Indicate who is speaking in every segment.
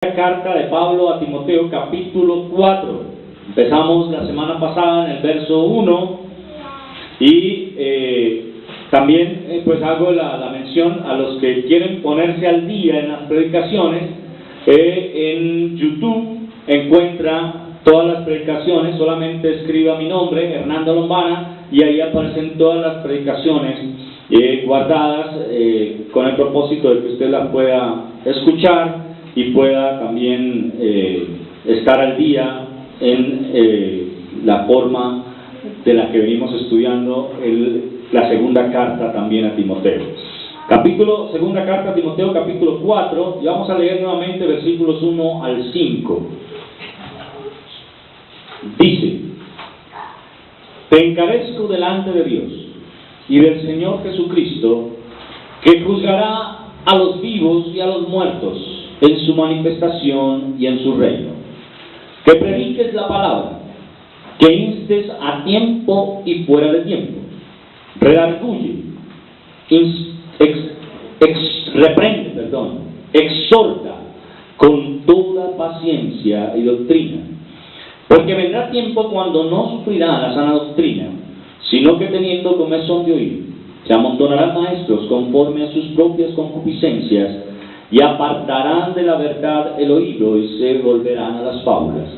Speaker 1: Carta de Pablo a Timoteo, capítulo 4. Empezamos la semana pasada en el verso 1 y también pues hago la mención a los que quieren ponerse al día en las predicaciones. En YouTube encuentra todas las predicaciones, solamente escriba mi nombre, Hernando Lombana, y ahí aparecen todas las predicaciones guardadas con el propósito de que usted las pueda escuchar y pueda también estar al día en la forma de la que venimos estudiando la segunda carta también a Timoteo. Segunda carta a Timoteo, capítulo 4, y vamos a leer nuevamente versículos 1 al 5. Dice: Te encarezco delante de Dios y del Señor Jesucristo, que juzgará a los vivos y a los muertos en su manifestación y en su reino. Que prediques la palabra, que instes a tiempo y fuera de tiempo, redarguye, exhorta con toda paciencia y doctrina, porque vendrá tiempo cuando no sufrirá la sana doctrina, sino que teniendo comezón de oír, se amontonarán maestros conforme a sus propias concupiscencias, y apartarán de la verdad el oído y se volverán a las fábulas.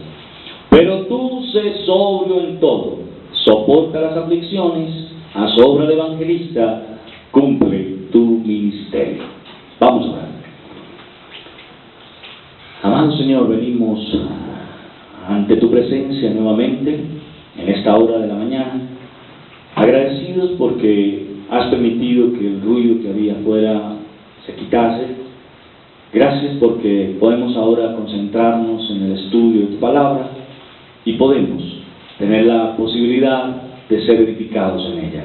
Speaker 1: Pero tú sé sobrio en todo, soporta las aflicciones, haz obra de evangelista, cumple tu ministerio. Vamos a ver. Amado Señor, venimos ante tu presencia nuevamente en esta hora de la mañana, agradecidos porque has permitido que el ruido que había afuera se quitase. Gracias porque podemos ahora concentrarnos en el estudio de tu palabra y podemos tener la posibilidad de ser edificados en ella.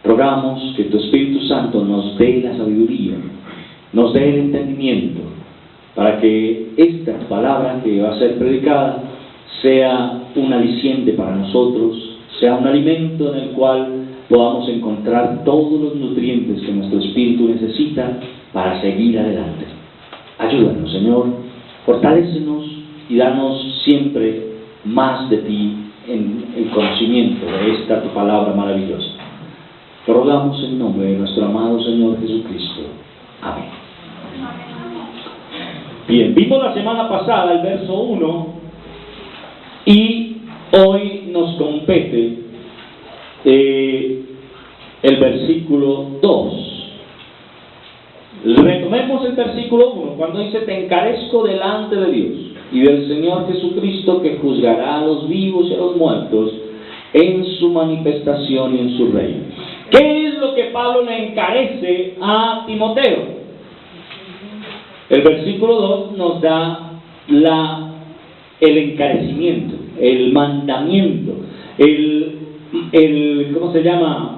Speaker 1: Rogamos que tu Espíritu Santo nos dé la sabiduría, nos dé el entendimiento, para que esta palabra que va a ser predicada sea un aliciente para nosotros, sea un alimento en el cual podamos encontrar todos los nutrientes que nuestro espíritu necesita para seguir adelante. Ayúdanos, Señor, fortalécenos y danos siempre más de ti en el conocimiento de esta tu palabra maravillosa. Te rogamos en nombre de nuestro amado Señor Jesucristo. Amén. Bien, vimos la semana pasada el verso 1 y hoy nos compete el versículo 2. Retomemos el versículo 1, cuando dice: Te encarezco delante de Dios y del Señor Jesucristo, que juzgará a los vivos y a los muertos en su manifestación y en su reino. ¿Qué es lo que Pablo le encarece a Timoteo? El versículo 2 nos da el encarecimiento, el mandamiento, ¿cómo se llama?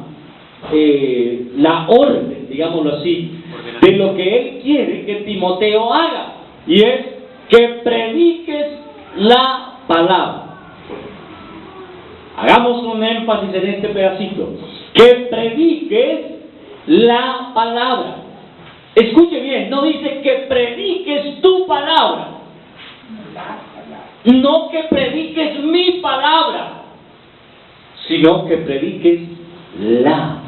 Speaker 1: La orden, digámoslo así, de lo que él quiere que Timoteo haga, y es que prediques la palabra. Hagamos un énfasis en este pedacito: que prediques la palabra. Escuche bien, no dice que prediques tu palabra, no que prediques mi palabra, sino que prediques la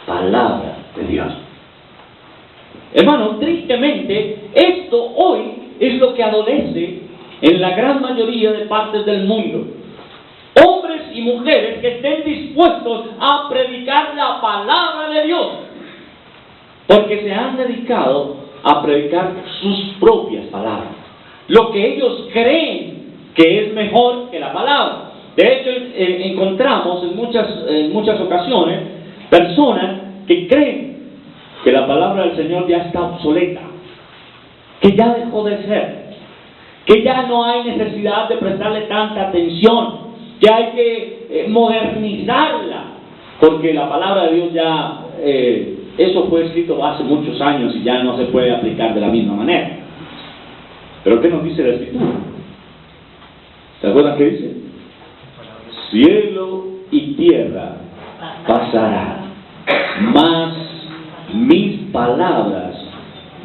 Speaker 1: palabra de Dios. Hermano, tristemente, esto hoy es lo que adolece en la gran mayoría de partes del mundo. Hombres y mujeres que estén dispuestos a predicar la palabra de Dios, porque se han dedicado a predicar sus propias palabras, lo que ellos creen que es mejor que la palabra. De hecho, encontramos en muchas ocasiones personas que creen que la palabra del Señor ya está obsoleta, que ya dejó de ser, que ya no hay necesidad de prestarle tanta atención, que hay que modernizarla, porque la palabra de Dios ya, eso fue escrito hace muchos años y ya no se puede aplicar de la misma manera. ¿Pero qué nos dice la Escritura? ¿Se acuerdan qué dice? Cielo y tierra pasarán, mas mis palabras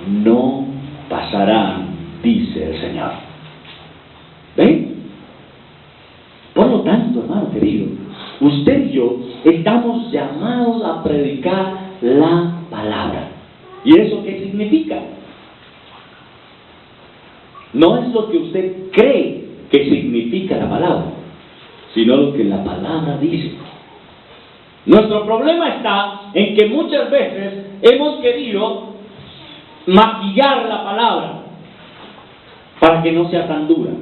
Speaker 1: no pasarán, dice el Señor. ¿Ven? Por lo tanto, hermano querido, usted y yo estamos llamados a predicar la palabra. ¿Y eso qué significa? No es lo que usted cree que significa la palabra, sino lo que la palabra dice. Nuestro problema está en que muchas veces hemos querido maquillar la palabra para que no sea tan dura.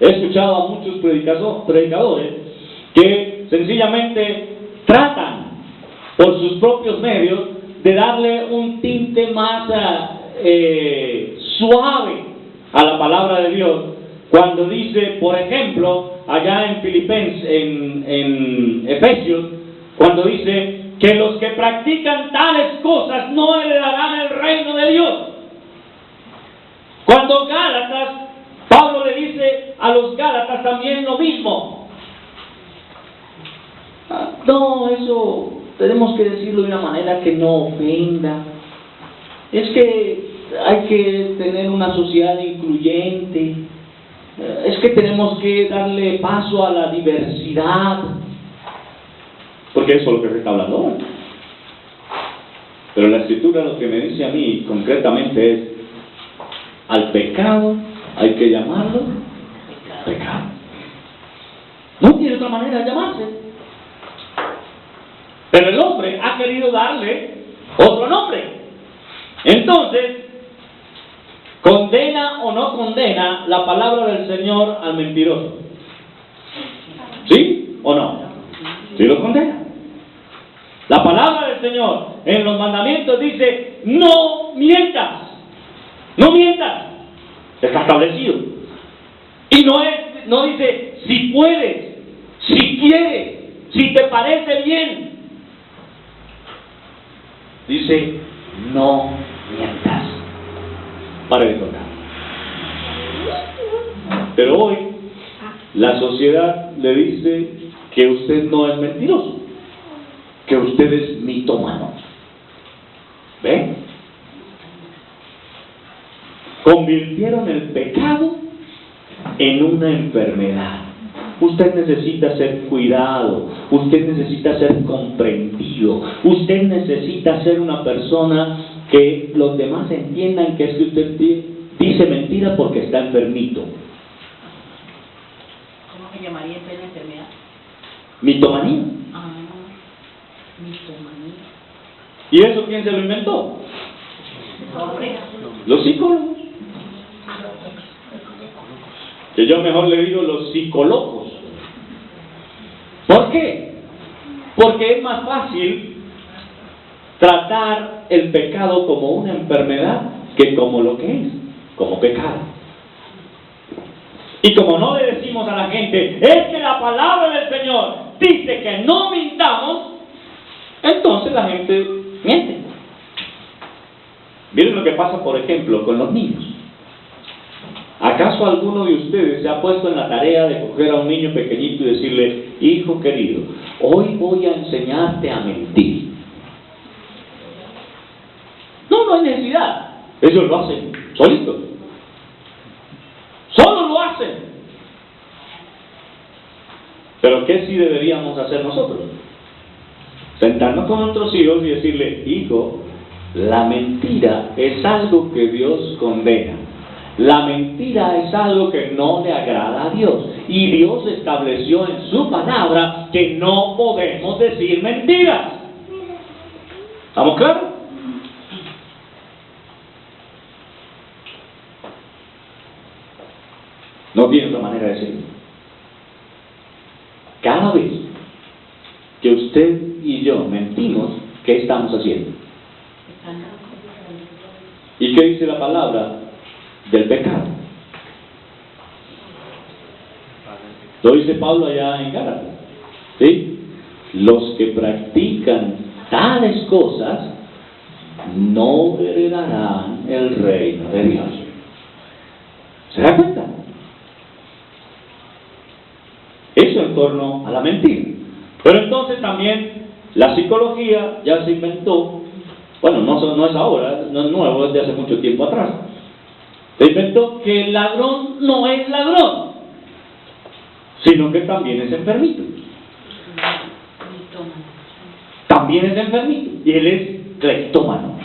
Speaker 1: He escuchado a muchos predicadores que sencillamente tratan por sus propios medios de darle un tinte más suave a la palabra de Dios, cuando dice, por ejemplo, allá en en Efesios, cuando dice que los que practican tales cosas no heredarán el reino de Dios. Cuando Gálatas, Pablo le dice a los Gálatas también lo mismo. No, eso tenemos que decirlo de una manera que no ofenda. Es que hay que tener una sociedad incluyente. Es que tenemos que darle paso a la diversidad. Porque eso es lo que se está hablando hoy. Pero la Escritura lo que me dice a mí concretamente es: al pecado hay que llamarlo pecado. No tiene otra manera de llamarse. Pero el hombre ha querido darle otro nombre. Entonces, ¿condena o no condena la palabra del Señor al mentiroso? ¿Sí o no? Sí lo condena. La palabra del Señor en los mandamientos dice: no mientas. No mientas. Está establecido. Y no dice si puedes, si quieres, si te parece bien. Dice: no mientas. Pare de tocar. Pero hoy la sociedad le dice que usted no es mentiroso, que usted es mitómano. ¿Ve? Convirtieron el pecado en una enfermedad. Usted necesita ser cuidado, usted necesita ser comprendido, usted necesita ser una persona que los demás entiendan que es que usted dice mentira porque está enfermito.
Speaker 2: ¿Cómo se llamaría esa enfermedad?
Speaker 1: Mitomanía.
Speaker 2: Ah, mitomanía.
Speaker 1: ¿Y eso quién se lo inventó? Los psicólogos. Que yo mejor le digo los psicólogos. ¿Por qué? Porque es más fácil tratar el pecado como una enfermedad que como lo que es, como pecado. Y como no le decimos a la gente, es que la palabra del Señor dice que no mintamos, entonces la gente miente. Miren lo que pasa, por ejemplo, con los niños. ¿Acaso alguno de ustedes se ha puesto en la tarea de coger a un niño pequeñito y decirle: hijo querido, hoy voy a enseñarte a mentir? No hay necesidad. Ellos lo hacen solitos. Solo lo hacen. Pero ¿qué sí deberíamos hacer nosotros? Sentarnos con nuestros hijos y decirle: hijo, la mentira es algo que Dios condena. La mentira es algo que no le agrada a Dios. Y Dios estableció en su palabra que no podemos decir mentiras. ¿Estamos claros? No tiene otra manera de decirlo. Cada vez que usted y yo mentimos, ¿qué estamos haciendo? ¿Y qué dice la palabra del pecado? Lo dice Pablo allá en Gálatas, ¿sí? Los que practican tales cosas no heredarán el reino de Dios. ¿Se da cuenta? Eso en torno a la mentira. Pero entonces también la psicología ya se inventó. Bueno, no es ahora, no es nuevo, es de hace mucho tiempo atrás. Se inventó que el ladrón no es ladrón, sino que también es enfermito. También es enfermito. Y él es cleptómano.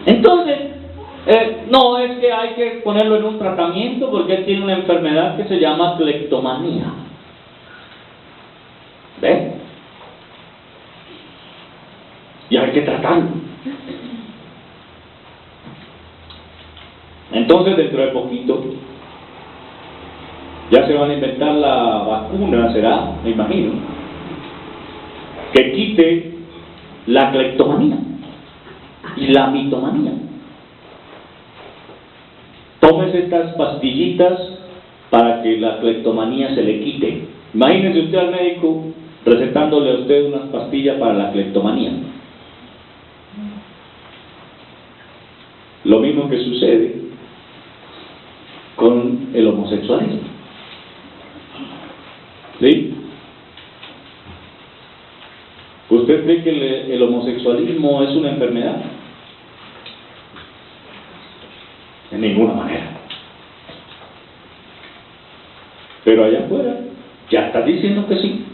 Speaker 1: Entonces, no es que hay que ponerlo en un tratamiento porque él tiene una enfermedad que se llama cleptomanía. ¿Ven? Y hay que tratarlo. Entonces, dentro de poquito, ya se van a inventar la vacuna, será, me imagino, que quite la cleptomanía y la mitomanía. Tómese estas pastillitas para que la cleptomanía se le quite. Imagínese usted al médico recetándole a usted unas pastillas para la cleptomanía. Lo mismo que sucede con el homosexualismo. ¿Sí? ¿Usted cree que el homosexualismo es una enfermedad? De ninguna manera. Pero allá afuera ya están diciendo que sí.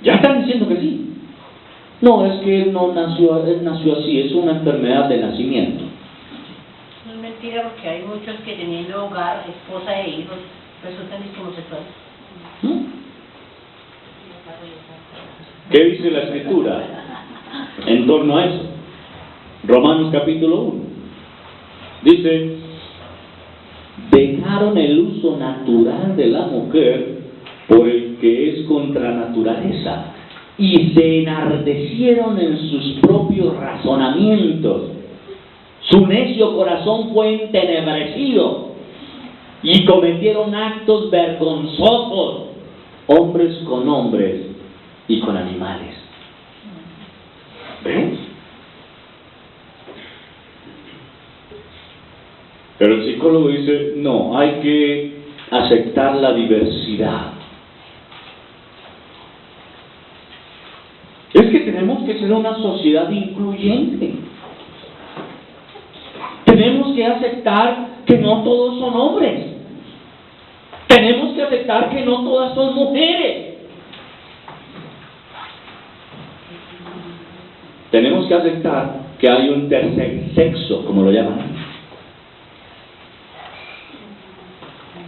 Speaker 1: Ya están diciendo que sí. No, es que él nació así, es una enfermedad de nacimiento.
Speaker 2: No es mentira porque hay muchos que teniendo hogar, esposa e hijos, resultan homosexuales.
Speaker 1: ¿Qué dice la Escritura en torno a eso? Romanos capítulo 1. Dice, dejaron el uso natural de la mujer por el que es contra naturaleza y se enardecieron en sus propios razonamientos. Su necio corazón fue entenebrecido y cometieron actos vergonzosos, hombres con hombres y con animales. ¿Ven? Pero el psicólogo dice, no, hay que aceptar la diversidad. Es que tenemos que ser una sociedad incluyente. Tenemos que aceptar que no todos son hombres. Tenemos que aceptar que no todas son mujeres. Tenemos que aceptar que hay un tercer sexo, como lo llaman.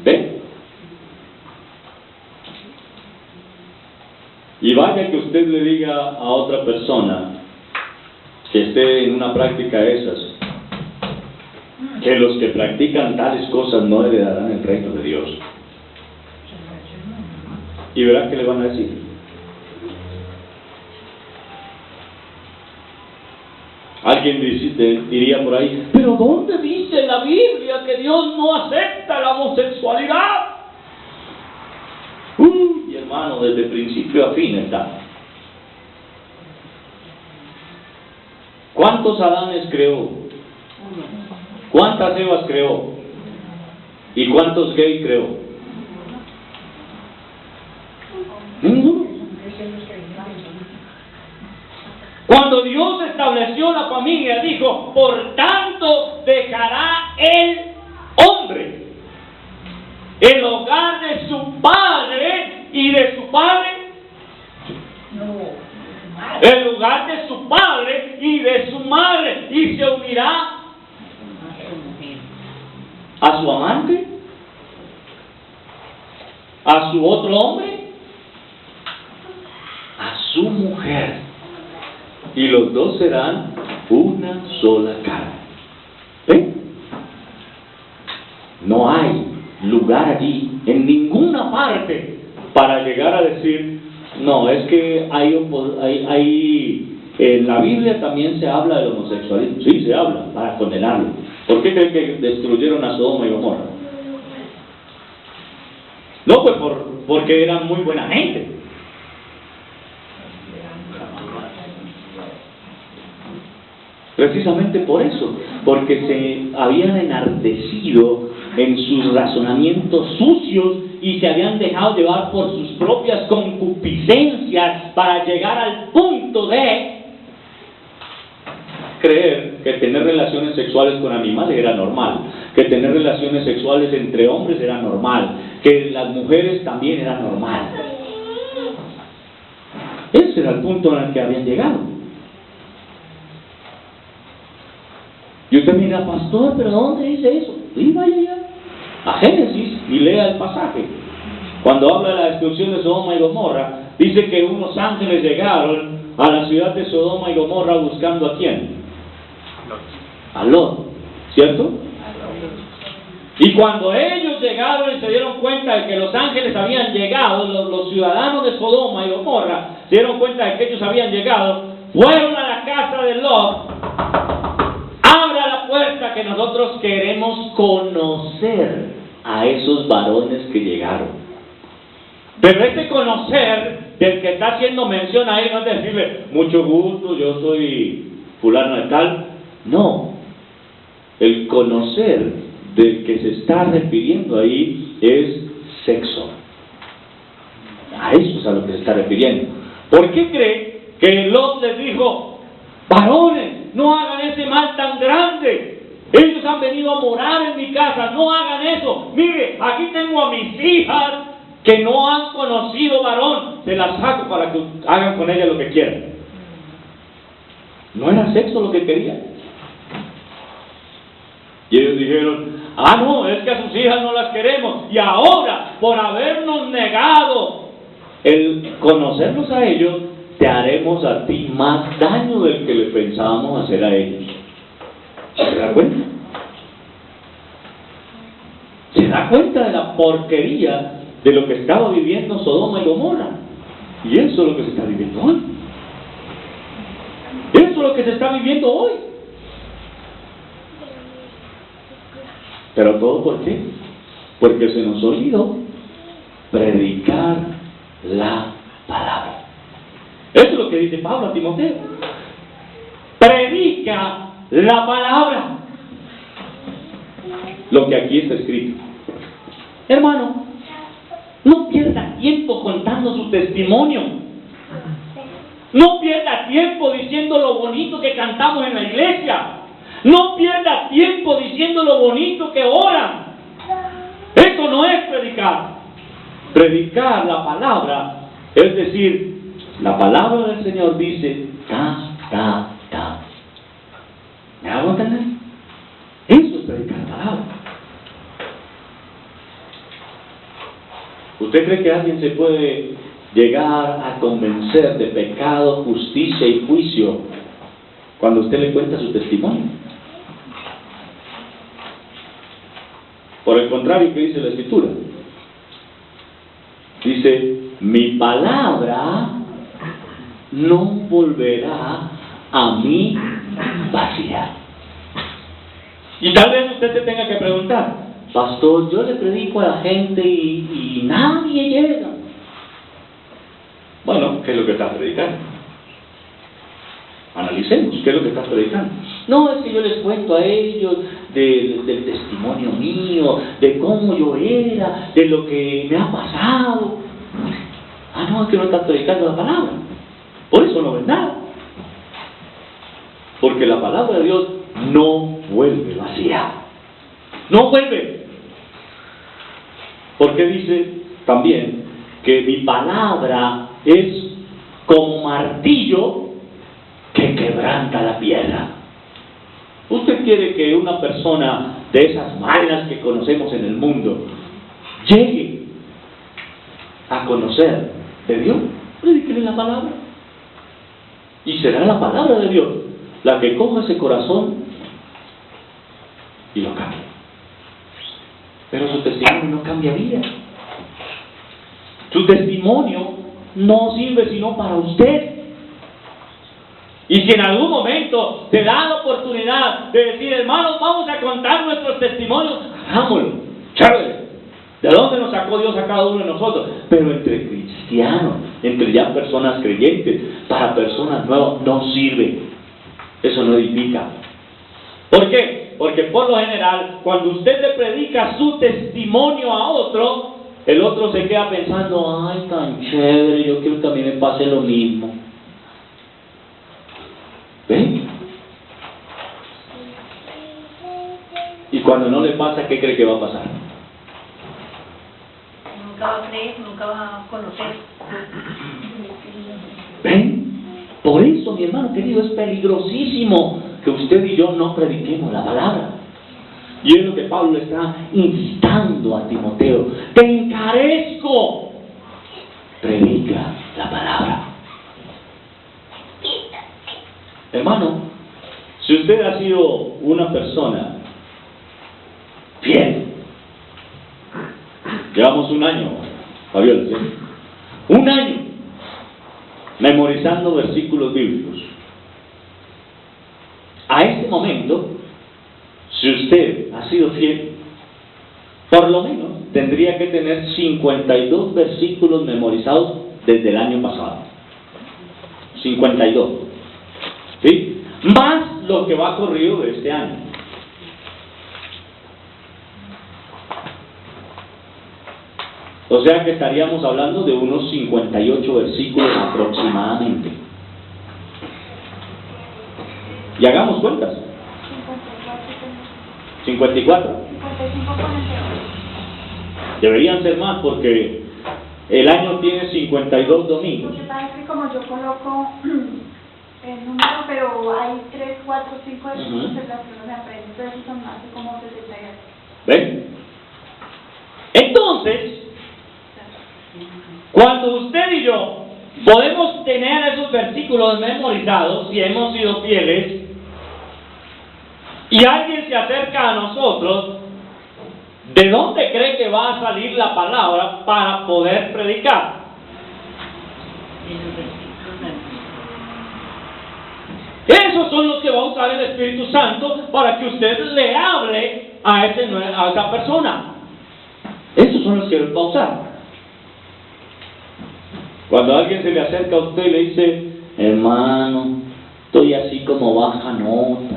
Speaker 1: ¿Ve? Y vaya que usted le diga a otra persona que esté en una práctica de esas, que los que practican tales cosas no heredarán el reino de Dios. Y verá que le van a decir. Alguien diría por ahí, pero ¿dónde dice la Biblia que Dios no acepta la homosexualidad? Uy, hermano, desde principio a fin está. ¿Cuántos Adanes creó? ¿Cuántas Evas creó? ¿Y cuántos gays creó? Ninguno. Cuando Dios estableció la familia, dijo, por tanto dejará el hombre el hogar de su padre y de su padre, el lugar de su padre y de su madre, y se unirá a su amante, a su otro hombre, a su mujer, y los dos serán una sola carne. ¿Ven? No hay lugar allí, en ninguna parte, para llegar a decir, no, es que en la Biblia también se habla del homosexualismo. Sí, se habla, para condenarlo. ¿Por qué creen que destruyeron a Sodoma y Gomorra? No, pues porque eran muy buena gente. Precisamente por eso, porque se habían enardecido en sus razonamientos sucios y se habían dejado llevar por sus propias concupiscencias para llegar al punto de creer que tener relaciones sexuales con animales era normal, que tener relaciones sexuales entre hombres era normal, que las mujeres también era normal. Ese era el punto en el que habían llegado. Y usted mira, pastor, ¿pero dónde dice eso? Y vaya ya a Génesis y lea el pasaje. Cuando habla de la destrucción de Sodoma y Gomorra, dice que unos ángeles llegaron a la ciudad de Sodoma y Gomorra buscando ¿a quién? A Lot, ¿cierto? Y cuando ellos llegaron y se dieron cuenta de que los ángeles habían llegado, los ciudadanos de Sodoma y Gomorra se dieron cuenta de que ellos habían llegado, fueron a la casa de Lot. Abra la puerta, que nosotros queremos conocer a esos varones que llegaron. Pero este conocer del que está haciendo mención ahí no es decirle, mucho gusto, yo soy fulano de tal. No, el conocer del que se está refiriendo ahí es sexo. A eso es a lo que se está refiriendo. ¿Por qué cree que Lot les dijo, varones, no hagan ese mal tan grande? Ellos han venido a morar en mi casa, no hagan eso. Mire, aquí tengo a mis hijas que no han conocido varón, se las saco para que hagan con ellas lo que quieran. No era sexo lo que querían. Y ellos dijeron, no, es que a sus hijas no las queremos, y ahora, por habernos negado el conocerlos a ellos, te haremos a ti más daño del que le pensábamos hacer a ellos. ¿Se da cuenta? ¿Se da cuenta de la porquería de lo que estaba viviendo Sodoma y Gomorra? Y eso es lo que se está viviendo hoy. Eso es lo que se está viviendo hoy. ¿Pero todo por qué? Porque se nos olvidó predicar la palabra. Eso es lo que dice Pablo a Timoteo. Predica la palabra. Lo que aquí está escrito. Hermano, no pierda tiempo contando su testimonio. No pierda tiempo diciendo lo bonito que cantamos en la iglesia. No pierda tiempo diciendo lo bonito que oran. Eso no es predicar. Predicar la palabra es decir, la palabra del Señor dice ta. ¿Me hago entender? Eso es predicar la palabra. ¿Usted cree que alguien se puede llegar a convencer de pecado, justicia y juicio cuando usted le cuenta su testimonio? Por el contrario, ¿qué dice la Escritura? Dice, mi palabra no volverá a mí vacía. Y tal vez usted se tenga que preguntar, pastor, yo le predico a la gente y nadie llega. Bueno, ¿qué es lo que estás predicando? Analicemos, ¿qué es lo que estás predicando? No, es que yo les cuento a ellos del testimonio mío, de cómo yo era, de lo que me ha pasado. No, es que no estás predicando la palabra. Por eso no ves nada. Porque la palabra de Dios no vuelve vacía. No vuelve. Porque dice también que mi palabra es como martillo que quebranta la piedra. ¿Usted quiere que una persona de esas malas que conocemos en el mundo llegue a conocer de Dios? Predíquele la palabra. Y será la palabra de Dios la que coja ese corazón y lo cambie. Pero su testimonio no cambiaría. Su testimonio no sirve sino para usted. Y si en algún momento te da la oportunidad de decir, hermanos, vamos a contar nuestros testimonios, hagámoslo, chévere. ¿De dónde nos sacó Dios a cada uno de nosotros? Pero entre cristianos, entre ya personas creyentes, para personas nuevas no sirve. Eso no edifica. ¿Por qué? Porque por lo general, cuando usted le predica su testimonio a otro, el otro se queda pensando, ay, tan chévere, yo quiero que a mí me pase lo mismo. ¿Ven? Y cuando no le pasa, ¿qué cree que va a pasar?
Speaker 2: Nunca va a creer, nunca va a conocer.
Speaker 1: ¿Ven? Por eso, mi hermano querido, es peligrosísimo que usted y yo no prediquemos la palabra. Y es lo que Pablo le está instando a Timoteo. Te encarezco, predica la palabra. Hermano, si usted ha sido una persona fiel, llevamos un año, Fabiola, ¿sí? Un año memorizando versículos bíblicos. A este momento, si usted ha sido fiel, por lo menos tendría que tener 52 versículos memorizados desde el año pasado. 52. ¿Sí? Más lo que va corrido de este año. O sea que estaríamos hablando de unos 58 versículos aproximadamente. Y hagamos cuentas. 54. Deberían ser más porque el año tiene 52 domingos.
Speaker 3: Lo que pasa es que como yo coloco el número, pero hay 3, 4, 5 versículos en las que no me aprende, entonces son más de como 68.
Speaker 1: ¿Ven? Entonces, cuando usted y yo podemos tener esos versículos memorizados y hemos sido fieles, y alguien se acerca a nosotros, ¿de dónde cree que va a salir la palabra para poder predicar? Esos son los que va a usar el Espíritu Santo para que usted le hable a esa persona. Esos son los que va a usar. Cuando alguien se le acerca a usted y le dice, hermano, estoy así como baja nota,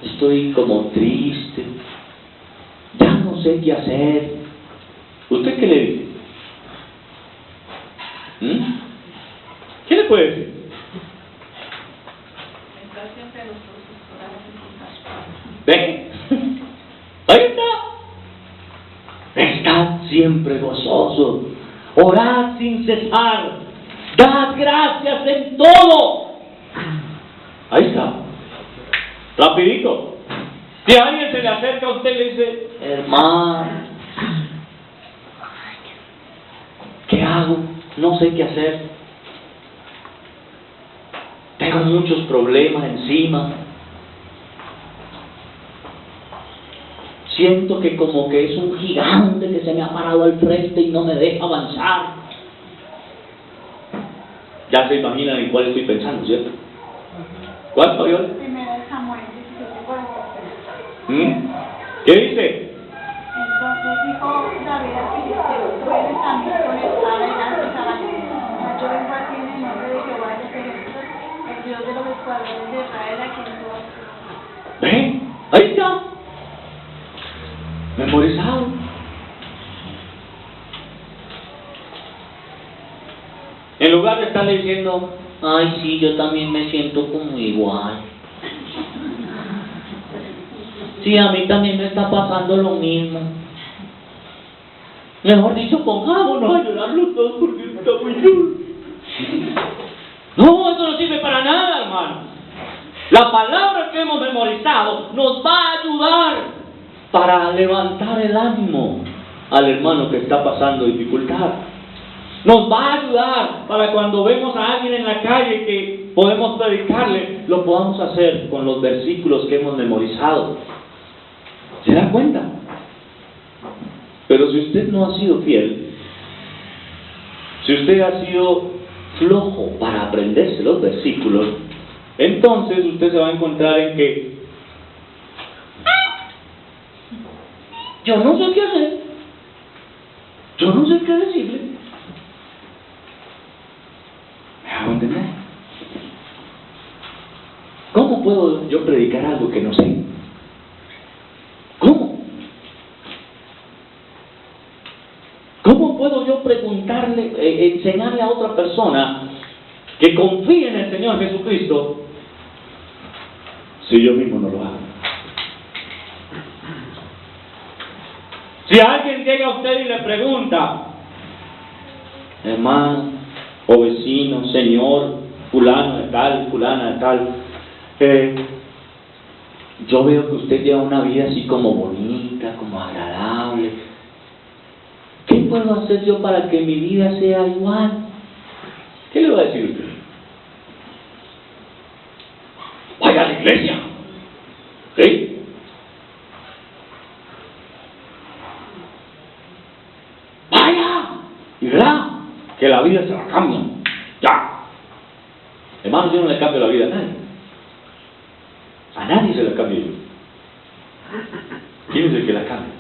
Speaker 1: estoy como triste, ya no sé qué hacer, ¿usted qué le dice? ¿Qué le puede decir? ¿Ve? Ahí está. Estad siempre gozoso, orad sin cesar, dad gracias en todo. Ahí está. Rapidito. Si alguien se le acerca a usted y le dice, hermano, ¿qué hago? No sé qué hacer. Tengo muchos problemas encima. Siento que como que es un gigante que se me ha parado al frente y no me deja avanzar. Ya se imaginan en cuál estoy pensando, ¿cierto? ¿Cuál, Fabiola?
Speaker 3: Primero de Samuel 17:4.
Speaker 1: ¿Qué dice?
Speaker 3: Entonces dijo David al filisteo, tú eres también con espada y lanza y caballo. Mas yo vengo a ti en el nombre de Jehová de los ejércitos, el Dios de los escuadrones de Israel, a quien tú has.
Speaker 1: ¿Ven? Ahí está. Memorizado. En lugar de estarle diciendo, ay sí, yo también me siento como igual. Sí, a mí también me está pasando lo mismo. Mejor dicho, pongámonos a llorar los dos porque está muy duro. No, eso no sirve para nada, hermano. La palabra que hemos memorizado nos va a ayudar para levantar el ánimo al hermano que está pasando dificultad. Nos va a ayudar para cuando vemos a alguien en la calle que podemos predicarle, lo podamos hacer con los versículos que hemos memorizado. ¿Se da cuenta? Pero si usted no ha sido fiel, si usted ha sido flojo para aprenderse los versículos, entonces usted se va a encontrar en que yo no sé qué hacer, yo no sé qué decirle. ¿Me hago entender? ¿Cómo puedo yo predicar algo que no sé? ¿Cómo? ¿Cómo puedo yo preguntarle, enseñarle a otra persona que confíe en el Señor Jesucristo si yo mismo no lo hago? Si alguien llega a usted y le pregunta, hermano, o vecino, señor, fulano de tal, fulana de tal, yo veo que usted lleva una vida así como bonita, como agradable. ¿Qué puedo hacer yo para que mi vida sea igual? ¿Qué le va a decir usted? Vaya a la iglesia. ¿Sí? Vaya. Y verá que la vida se la cambia. Ya. Hermano, yo no le cambio la vida a nadie. A nadie se la cambio yo. ¿Quién es el que la cambia?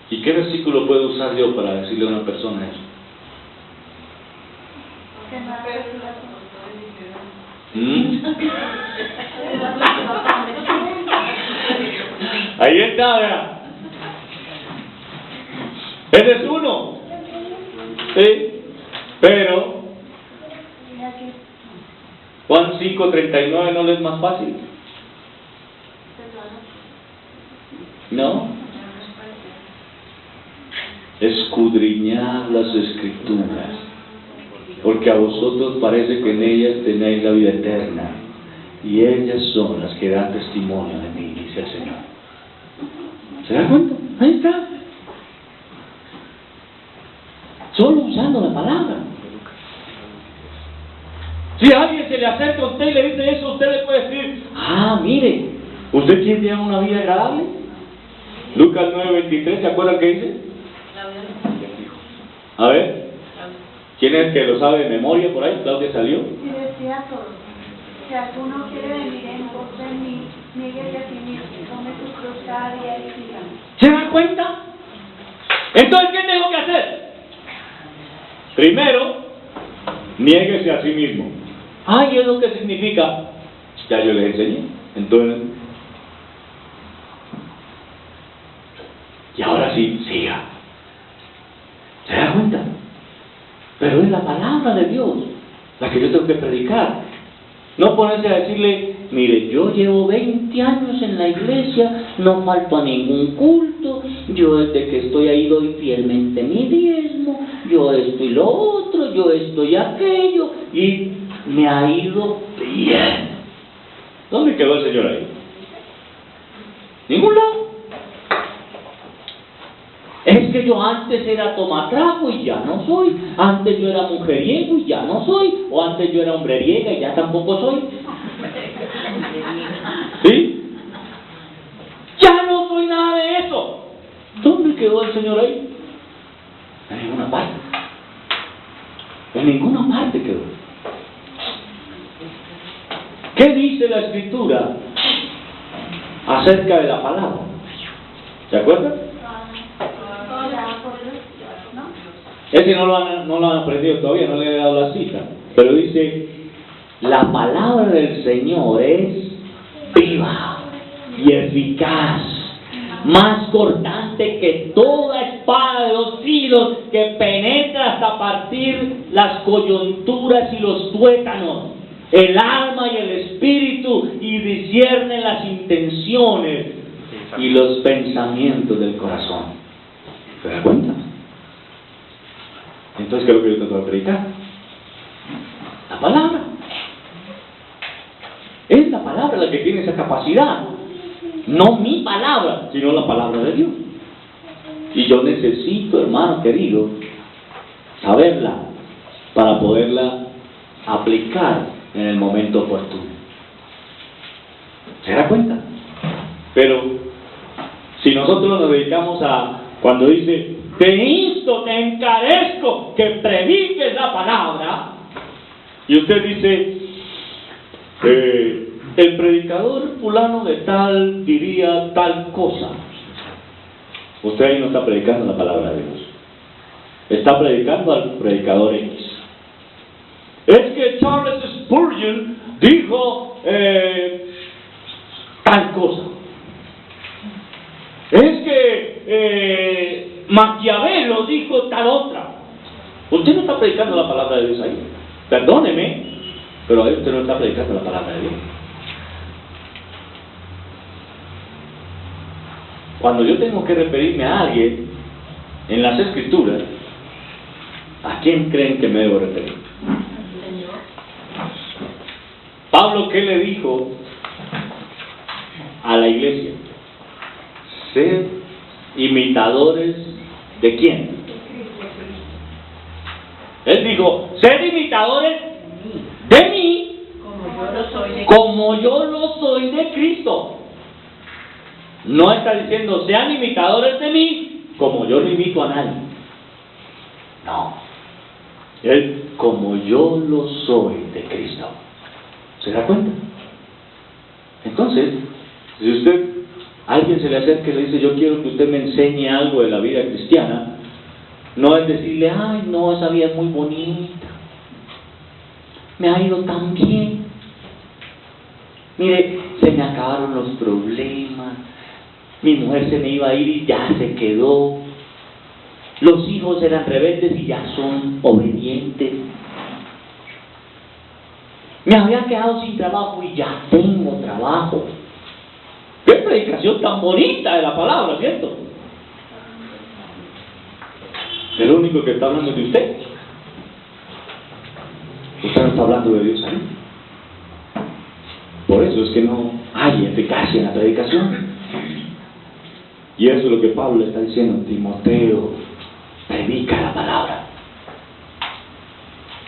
Speaker 1: ¿Y qué versículo puedo usar yo para decirle a una persona eso? Ahí está, vea. Ese es uno. ¿Sí? Pero Juan 5:39 no le es más fácil. ¿No? Escudriñad las Escrituras, porque a vosotros parece que en ellas tenéis la vida eterna, y ellas son las que dan testimonio de mí, dice el Señor. ¿Se da cuenta? Ahí está. Solo usando la palabra. Si a alguien se le acerca a usted y le dice eso, usted le puede decir, mire, ¿usted quiere tener una vida agradable? Lucas 9:23, ¿se acuerdan qué dice? A ver, ¿quién es el que lo sabe de memoria por ahí? Claudia salió.
Speaker 3: Y decía a todos, si alguno quiere venir en pos de mí, nieguese a sí mismo, tome su cruz cada día y sígame.
Speaker 1: ¿Se dan cuenta? Entonces, ¿qué tengo que hacer? Primero, niéguese a sí mismo. ¿Y es lo que significa? Ya yo les enseñé. Entonces, y ahora sí, siga. ¿Se da cuenta? Pero es la palabra de Dios la que yo tengo que predicar. No ponerse a decirle, mire, yo llevo 20 años en la iglesia, no falto a ningún culto, yo desde que estoy ahí doy fielmente mi diezmo, yo esto y lo otro, yo esto y aquello, y me ha ido bien. ¿Dónde quedó el Señor ahí? Ningún lado. Es que yo antes era tomatrago y ya no soy. Antes yo era mujeriego y ya no soy. O antes yo era hombreriega y ya tampoco soy. ¿Sí? Ya no soy nada de eso. ¿Dónde quedó el Señor ahí? En ninguna parte. En ninguna parte quedó. ¿Qué dice la Escritura acerca de la palabra? ¿Se acuerdan? Ese no lo han aprendido todavía, no le he dado la cita. Pero dice, la palabra del Señor es viva y eficaz, más cortante que toda espada de 2 filos, que penetra hasta partir las coyunturas y los tuétanos, el alma y el espíritu, y discierne las intenciones y los pensamientos del corazón. ¿Se da cuenta? Entonces, ¿qué es lo que yo tengo que predicar? La palabra. Es la palabra la que tiene esa capacidad. No mi palabra, sino la palabra de Dios. Y yo necesito, hermano querido, saberla para poderla aplicar en el momento oportuno. ¿Se da cuenta? Pero si nosotros nos dedicamos a, cuando dice, te insto, te encarezco que prediques la palabra, y usted dice, el predicador fulano de tal diría tal cosa, usted ahí no está predicando la palabra de Dios, está predicando al predicador X. Es que Charles Spurgeon dijo tal cosa. Es que Maquiavelo dijo tal otra. Usted no está predicando la palabra de Dios ahí. Perdóneme, pero ahí usted no está predicando la palabra de Dios. cuando yo tengo que referirme a alguien en las Escrituras, ¿a quién creen que me debo referir?
Speaker 2: Señor.
Speaker 1: Pablo, ¿qué le dijo a la iglesia? Sed imitadores ¿de quién? Él dijo, sed imitadores de mí, como yo lo soy de Cristo. No está diciendo, sean imitadores de mí, como yo no imito a nadie. No. Él, como yo lo soy de Cristo. ¿Se da cuenta? Entonces, si alguien se le acerca y le dice, yo quiero que usted me enseñe algo de la vida cristiana, no es decirle, ay, no, esa vida es muy bonita, me ha ido tan bien, mire, se me acabaron los problemas, mi mujer se me iba a ir y ya se quedó, los hijos eran rebeldes y ya son obedientes, me había quedado sin trabajo y ya tengo trabajo. ¡Qué predicación tan bonita de la palabra!, ¿cierto? El único que está hablando de usted. Usted no está hablando de Dios ahí. Por eso es que no hay eficacia en la predicación. Y eso es lo que Pablo está diciendo: Timoteo, predica la palabra.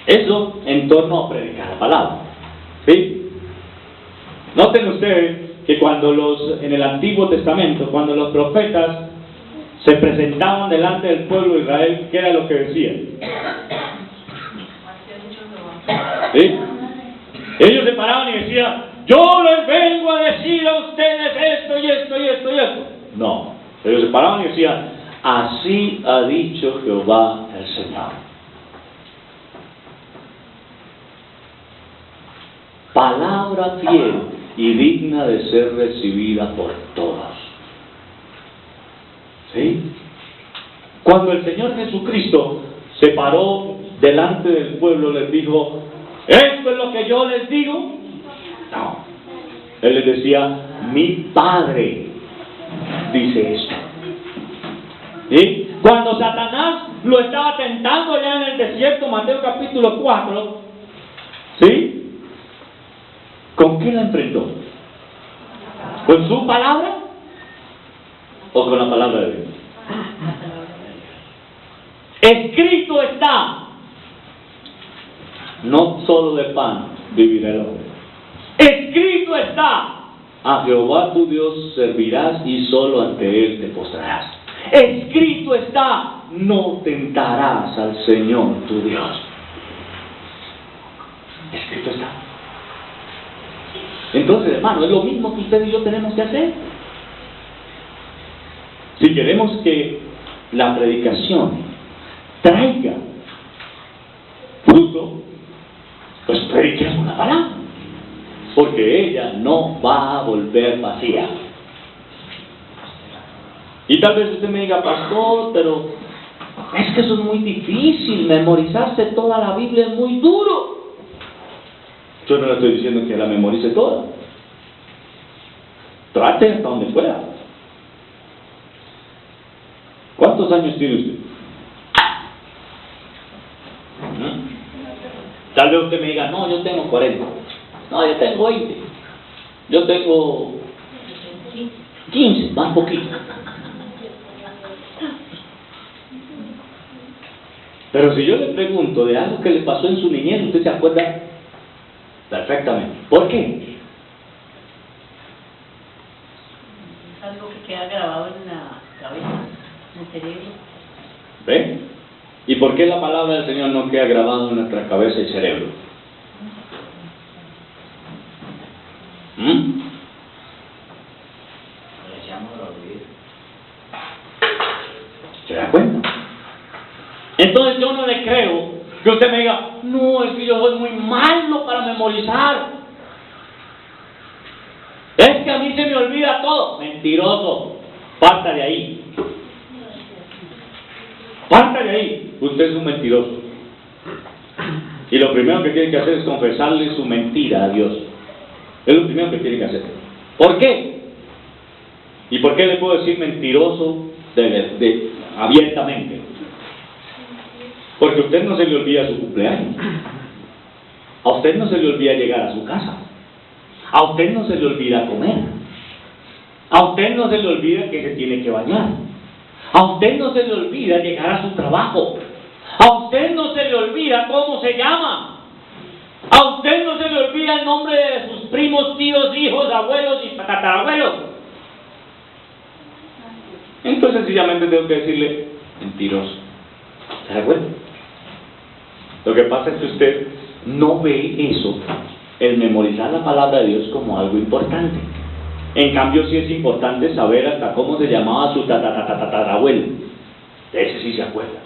Speaker 1: Eso en torno a predicar la palabra. ¿Sí? Noten ustedes que cuando en el Antiguo Testamento, cuando los profetas se presentaban delante del pueblo de Israel, ¿qué era lo que decían? ¿Sí? Ellos se paraban y decían, yo les vengo a decir a ustedes esto y esto y esto y esto. No, ellos se paraban y decían, así ha dicho Jehová el Señor. Palabra fiel y digna de ser recibida por todos. ¿Sí? Cuando el Señor Jesucristo se paró delante del pueblo, les dijo, ¿esto es lo que yo les digo? No. Él les decía, mi Padre dice esto. ¿Sí? Cuando Satanás lo estaba tentando allá en el desierto, Mateo capítulo 4, ¿sí? ¿Con qué la enfrentó? ¿Con su palabra? ¿O con la palabra de Dios? Escrito está, no solo de pan vivirá el hombre. Escrito está, a Jehová tu Dios servirás y solo ante Él te postrarás. Escrito está, no tentarás al Señor tu Dios. Escrito está. Entonces, hermano, es lo mismo que usted y yo tenemos que hacer. Si queremos que la predicación traiga fruto, pues prediquemos la palabra, porque ella no va a volver vacía. Y tal vez usted me diga, pastor, pero es que eso es muy difícil, memorizarse toda la Biblia es muy duro. Yo no le estoy diciendo que la memorice toda. Trate hasta donde pueda. ¿Cuántos años tiene usted? Tal vez usted me diga, no, yo tengo 40. No, yo tengo 20. Yo tengo 15, más poquito. Pero si yo le pregunto de algo que le pasó en su niñez, usted se acuerda perfectamente. ¿Por qué?
Speaker 2: Es algo que queda grabado en la cabeza, en el cerebro.
Speaker 1: ¿Ve? ¿Y por qué la palabra del Señor no queda grabada en nuestra cabeza y cerebro? ¿Se da cuenta? Entonces yo no le creo que usted me diga, no, es que yo soy muy malo para memorizar. Es que a mí se me olvida todo. Mentiroso. Parta de ahí. Parta de ahí. Usted es un mentiroso. Y lo primero que tiene que hacer es confesarle su mentira a Dios. Es lo primero que tiene que hacer. ¿Por qué? ¿Y por qué le puedo decir mentiroso abiertamente? Porque a usted no se le olvida su cumpleaños. A usted no se le olvida llegar a su casa. A usted no se le olvida comer. A usted no se le olvida que se tiene que bañar. A usted no se le olvida llegar a su trabajo. A usted no se le olvida cómo se llama. A usted no se le olvida el nombre de sus primos, tíos, hijos, abuelos y tatarabuelos. Entonces sencillamente tengo que decirle mentiroso. ¿Se da cuenta? Lo que pasa es que usted no ve eso, el memorizar la palabra de Dios, como algo importante. En cambio sí es importante saber hasta cómo se llamaba su tatarabuelo. Ese sí se acuerda.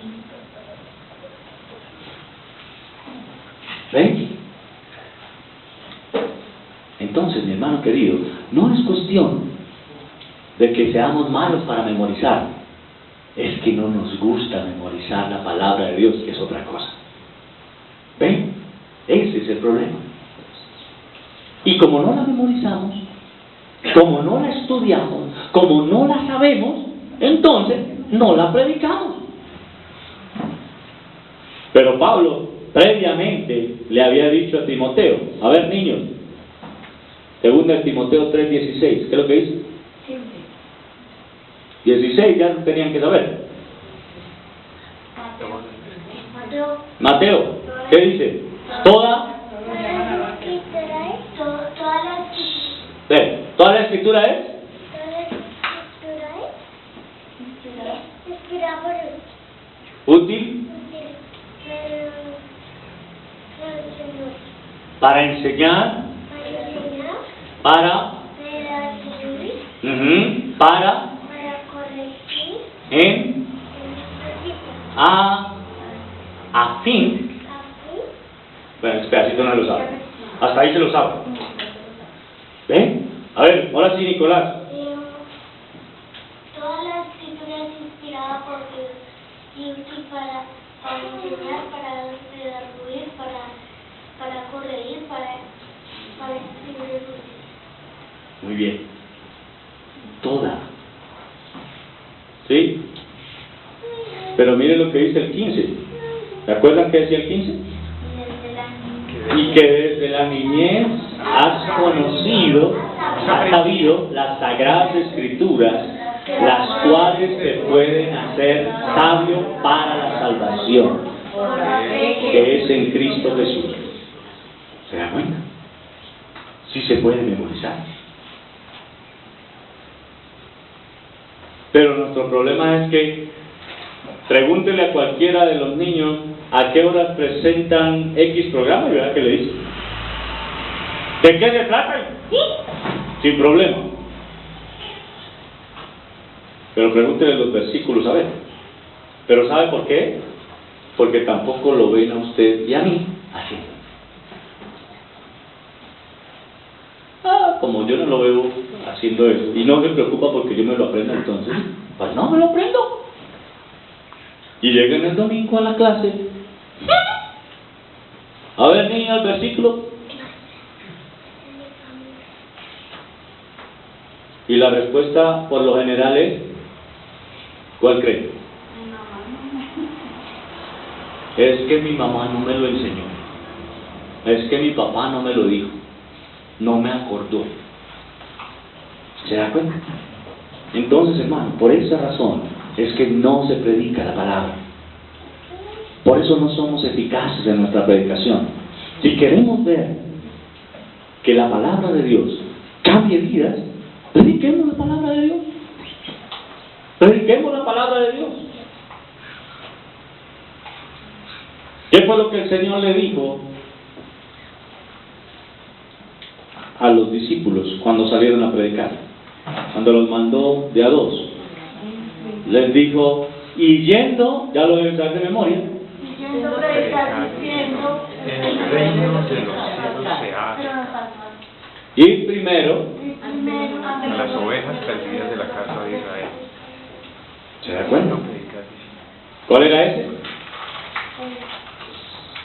Speaker 1: ¿Ven? Entonces, mi hermano querido, no es cuestión de que seamos malos para memorizar. Es que no nos gusta memorizar la palabra de Dios, que es otra cosa. ¿Ven? Ese es el problema. Y como no la memorizamos, como no la estudiamos, como no la sabemos, entonces no la predicamos. Pero Pablo previamente le había dicho a Timoteo, a ver niños, 2 Timoteo 3:16, ¿qué es lo que dice? 16 ya tenían que saber. Mateo, ¿qué dice? Toda la escritura es útil para enseñar, para corregir, a fin. Bueno, este pedacito no lo sabe. Hasta ahí se lo sabe. ¿Ven? A ver, ahora sí, Nicolás.
Speaker 4: Toda la escritura es inspirada por Dios y útil para enseñar, para redarguir, para corregir, para escribir.
Speaker 1: Muy bien. Toda. ¿Sí? Pero miren lo que dice el 15. ¿Se acuerdan qué decía el 15? Y que desde la niñez has conocido, has sabido las sagradas escrituras, las cuales te pueden hacer sabio para la salvación, que es en Cristo Jesús. ¿Se da cuenta? Sí se puede memorizar. Pero nuestro problema es que pregúntele a cualquiera de los niños a qué horas presentan X programa y verá que le dice. ¿De qué se trata? ¿Sí? Sin problema. Pero pregúntele los versículos a ver. ¿Pero sabe por qué? Porque tampoco lo ven a usted y a mí haciendo. Como yo no lo veo haciendo eso y no se preocupa porque yo me lo aprenda, entonces pues no me lo aprendo. Y llegan el domingo a la clase. A ver, niña, el versículo. Y la respuesta por lo general es, ¿cuál creen? Es que mi mamá no me lo enseñó. Es que mi papá no me lo dijo. No me acordó. ¿Se da cuenta? Entonces, hermano, por esa razón es que no se predica la palabra. Por eso no somos eficaces en nuestra predicación. Si queremos ver que la palabra de Dios cambie vidas, prediquemos la palabra de Dios. Prediquemos la palabra de Dios. ¿Qué fue lo que el Señor le dijo a los discípulos cuando salieron a predicar? Cuando los mandó de a dos, les dijo, y yendo, ya lo deben saber de memoria,
Speaker 3: Y yendo a predicar diciendo,
Speaker 5: el reino de los cielos se ha
Speaker 1: ir primero
Speaker 5: a las ovejas perdidas de la casa de Israel.
Speaker 1: ¿Se da cuenta?
Speaker 5: No predicas diciendo.
Speaker 1: ¿Cuál era ese?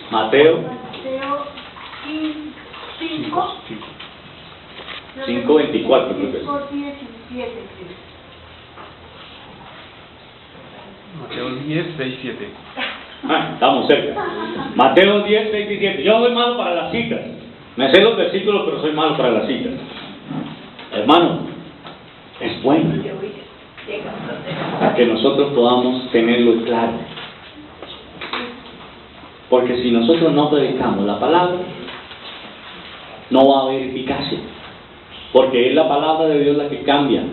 Speaker 1: Mateo
Speaker 3: Mateo 5,
Speaker 1: 5:24, creo que es.
Speaker 3: 5:17, creo.
Speaker 5: Mateo 10, 6, 7.
Speaker 1: Estamos cerca. Mateo 10, 6 y 7. Yo soy malo para las citas. Me sé los versículos, pero soy malo para las citas. Hermano, es bueno que nosotros podamos tenerlo claro. Porque si nosotros no predicamos la palabra, no va a haber eficacia. Porque es la palabra de Dios la que cambia.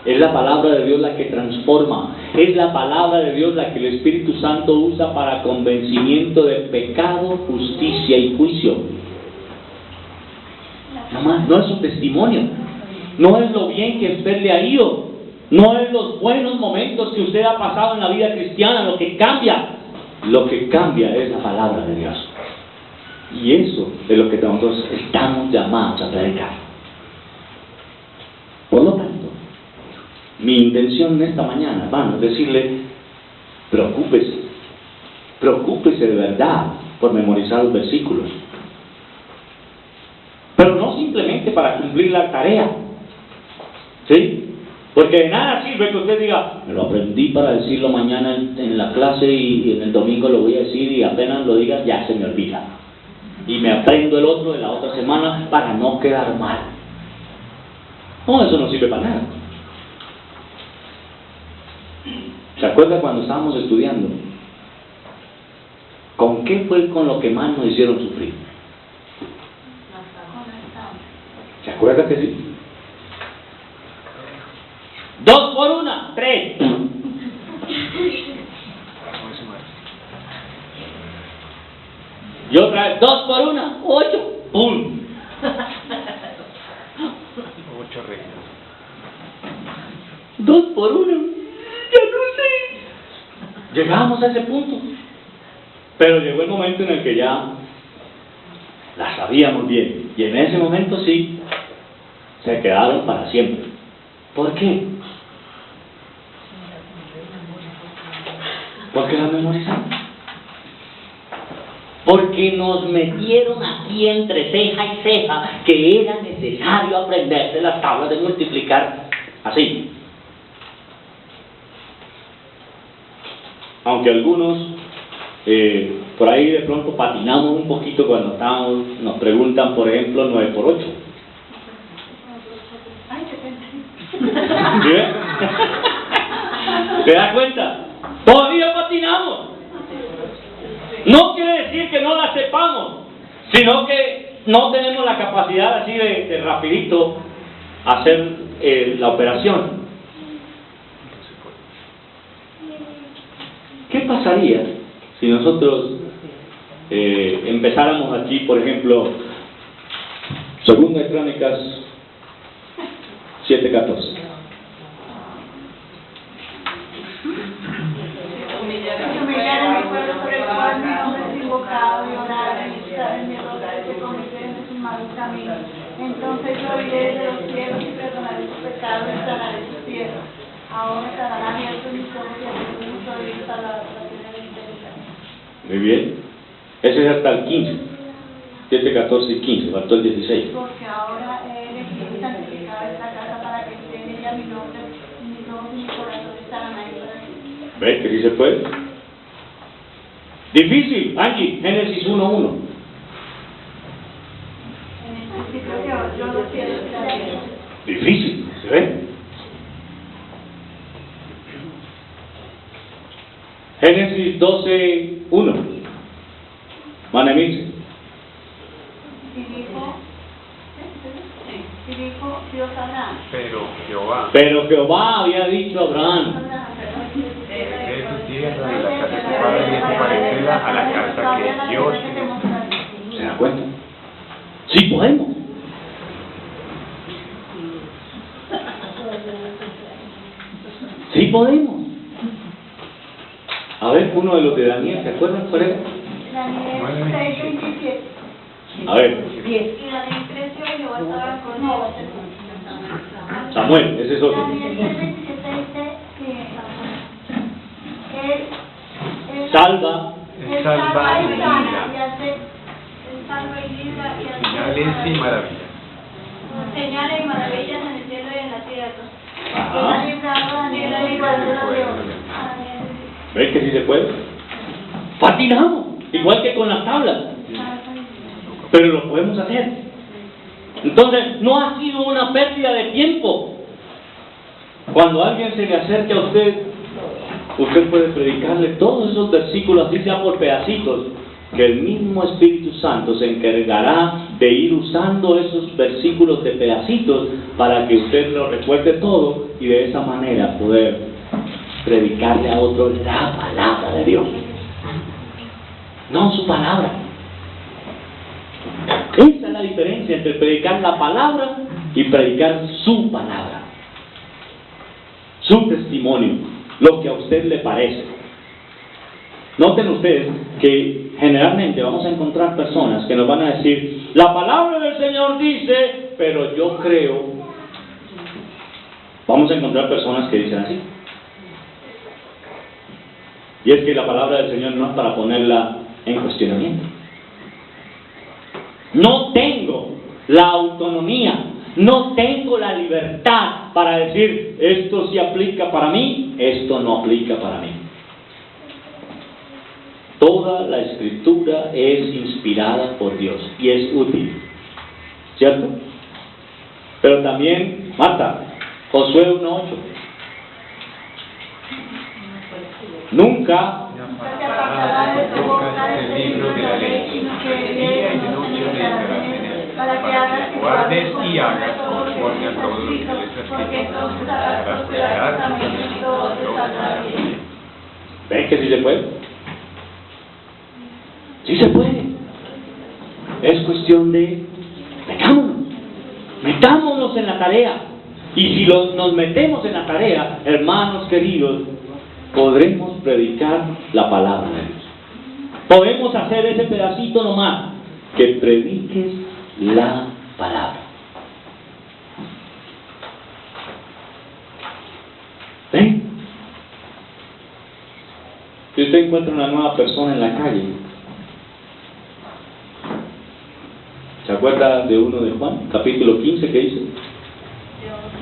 Speaker 1: Es la palabra de Dios la que transforma. Es la palabra de Dios la que el Espíritu Santo usa para convencimiento de pecado, justicia y juicio. Nada más, no es su testimonio. No es lo bien que usted le ha ido. No es los buenos momentos que usted ha pasado en la vida cristiana lo que cambia. Lo que cambia es la palabra de Dios. Y eso es lo que nosotros estamos llamados a predicar. Por lo tanto, mi intención en esta mañana, hermano, es decirle, preocúpese de verdad por memorizar los versículos. Pero no simplemente para cumplir la tarea, ¿sí? Porque de nada sirve que usted diga, me lo aprendí para decirlo mañana en la clase y en el domingo lo voy a decir y apenas lo digas ya se me olvida. Y me aprendo el otro de la otra semana para no quedar mal. No, eso no sirve para nada. ¿Se acuerda cuando estábamos estudiando? ¿Con qué fue con lo que más nos hicieron sufrir? ¿Se acuerda que sí? 2 por 1, 3. Y otra vez, 2 por 1, 8. ¡Pum!
Speaker 5: 8 reglas.
Speaker 1: 2 por 1. Ya no sé. Llegamos a ese punto. Pero llegó el momento en el que ya la sabíamos bien. Y en ese momento sí, se quedaron para siempre. ¿Por qué? Porque la memorizamos. Porque nos metieron aquí entre ceja y ceja que era necesario aprenderse las tablas de multiplicar así. Aunque algunos por ahí de pronto patinamos un poquito cuando nos preguntan, por ejemplo, 9 por 8. ¿Sí ve? ¿Se da cuenta? Todavía patinamos. No quiere decir que no la sepamos, sino que no tenemos la capacidad así de rapidito hacer la operación. ¿Qué pasaría si nosotros empezáramos aquí, por ejemplo, Segunda de Crónicas 7:14?
Speaker 3: Humillar a mi pueblo sobre el cual mi nombre es invocado y orar y buscar en mi rostro y se convirtieren de sus malos caminos. Entonces yo oiré de los cielos y perdonaré sus pecados y sanaré sus tierras. Ahora estarán abiertos mis ojos y abriré mis oídos a la oración de mi misericordia.
Speaker 1: Muy bien. Ese es hasta el 15. 7, 14 y 15. Faltó el 16.
Speaker 3: Porque ahora he elegido y santificado esta casa para que esté en ella mi nombre, y mis ojos y mi corazón estarán ahí para mí.
Speaker 1: ¿Ves que sí se puede? Difícil, Angie, Génesis 1:1.
Speaker 3: En el principio yo los cielos y la tierra.
Speaker 1: Difícil, ¿se ve? Génesis 12:1. Manemix.
Speaker 3: Y dijo Dios a Abraham.
Speaker 5: Pero Jehová,
Speaker 1: Pero Jehová había dicho a Abraham,
Speaker 5: de tu tierra y la casa de tu padre y tu parentela a la casa que Dios te dio.
Speaker 1: ¿se da cuenta? Sí podemos. Sí podemos. A ver, uno de los de Daniel, ¿se acuerdan cuál era?
Speaker 3: Daniel 6:27.
Speaker 1: A ver,
Speaker 4: Y David creció y Jehová estaba con él.
Speaker 1: Samuel, ese es otro.
Speaker 3: Daniel 6:27 dice que él
Speaker 1: Salva.
Speaker 5: Él salva y
Speaker 3: y
Speaker 5: libra,
Speaker 3: hace
Speaker 4: Él salva y libra y hace
Speaker 5: señales y maravillas.
Speaker 4: señales y maravillas en el cielo y en la tierra.
Speaker 3: él ha
Speaker 1: Ajá.
Speaker 3: librado a
Speaker 4: Y
Speaker 3: Daniel igual se lo dio.
Speaker 1: ¿Ves que sí se puede? Patinamos, igual que con las tablas, pero lo podemos hacer. Entonces, no ha sido una pérdida de tiempo. Cuando alguien se le acerque a usted, usted puede predicarle todos esos versículos, así sea por pedacitos, que el mismo Espíritu Santo se encargará de ir usando esos versículos de pedacitos para que usted lo recuerde todo y de esa manera poder predicarle a otro la palabra de Dios, no su palabra. Esa es la diferencia entre predicar la palabra y predicar su palabra, su testimonio, lo que a usted le parece. Noten ustedes que generalmente vamos a encontrar personas que nos van a decir: la palabra del Señor dice, pero yo creo. Vamos a encontrar personas que dicen así. Y es que la palabra del Señor no es para ponerla en cuestionamiento. No tengo la autonomía, no tengo la libertad para decir: esto sí aplica para mí, esto no aplica para mí. Toda la Escritura es inspirada por Dios y es útil, ¿cierto? Pero también, Marta, Josué 1:8. Nunca
Speaker 3: Se apartará de tu boca este libro de la ley, sino que de día y de noche meditarás en él, para que hagas y
Speaker 5: guardes y hagas conforme a todo lo que
Speaker 3: escrito,
Speaker 5: les has
Speaker 3: porque
Speaker 5: escrito.
Speaker 3: entonces harás prosperar tu camino y todo te saldrá bien.
Speaker 1: ¿ven que sí se puede? Sí se puede. Es cuestión de metámonos en la tarea. Y si nos metemos en la tarea, hermanos queridos, podremos predicar la palabra de Dios. Podemos hacer ese pedacito nomás, que prediques la palabra. ¿Ven? Si usted encuentra una nueva persona en la calle, ¿se acuerda de uno de Juan, capítulo 15, que dice?